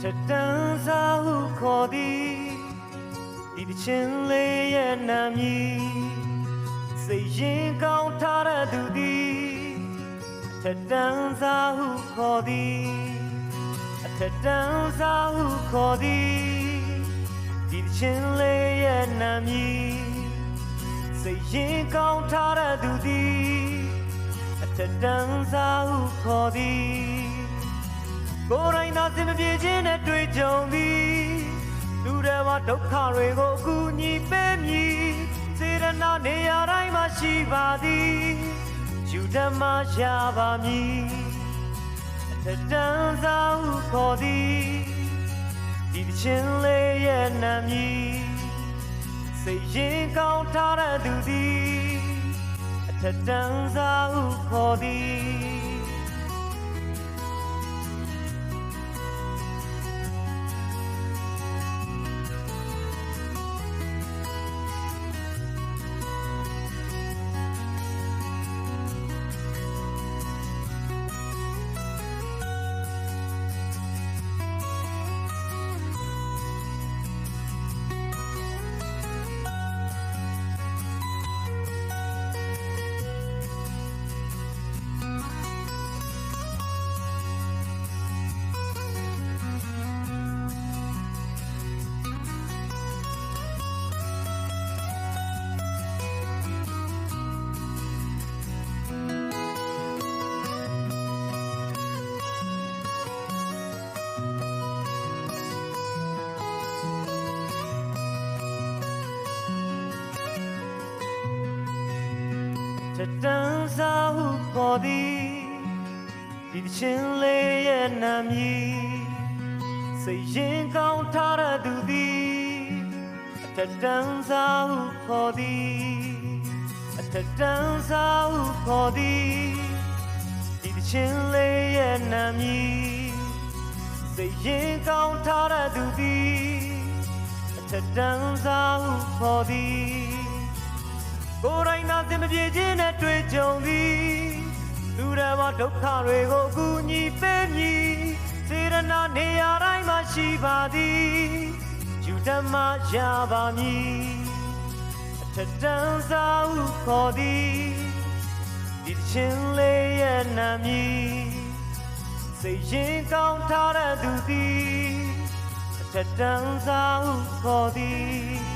ထက်တန်းစားဟုခေါ်သည်ဒီတချင်းလေးရဲ့နာမည်စိတ်ရင်ကောင်းထားတဲ့သူသည်ထက်တန်းစားဟုခေါ်သည်အထက်တန်းစားဟုခေါ်သည်ဒီတချင်းလေးရဲ့နာမည်စိတ်ရင်ကောင်းထားတဲ့သူသည်အထက်တန်းစားဟုခေါ်သည်ကိုယ်တိုင်သာစင်မပြေခြင်းနဲ့တွေ့ကြုံသည်လူတွေမှာဒုက္ခတွေကိုအကူအညီပေးမည်စေရနာနေရာတိုင်းမှာရှိပါသည်ယူဓမ္မရပါမည်အထက်တန်းစားဟုခေါ်သည်ဒီတချင်းလေးရဲ့နာမည်စိတ်ရင်ကောင်းထားတဲ့သူသည်အထက်တန်းစားဟုခေါ်သည်ထက်တန်းစားဟုခေါ်သည်ဒီတချင်းလေးရဲ့နာမည်စိတ်ရင်ကောင်းထားတဲ့သူသည်အထက်တန်းစားဟုခေါ်သည်အထက်တန်းစားဟုခေါ်သည်ဒီတချင်းလေးရဲ့နာမည်စိတ်ရင်ကောင်းထားတဲ့သူသည်အထက်တန်းစားဟုခေါ်သည်ကိုယ်တိုင်သာစင်မပြေခြင်းနဲ့တွေ့ကြုံသည်လူတွေမှာဒုက္ခတွေကိုအကူအညီပေးမည်စေရနာနေရာတိုင်းမှာရှိပါသည်ယူဓမ္မရပါမည်အထက်တန်းစားဟုခေါ်သည်ဒီတချင်းလေးရဲ့နာမည်စိတ်ရင်ကောင်းထားတဲ့သူသည်အထက်တန်းစားဟုခေါ်သည်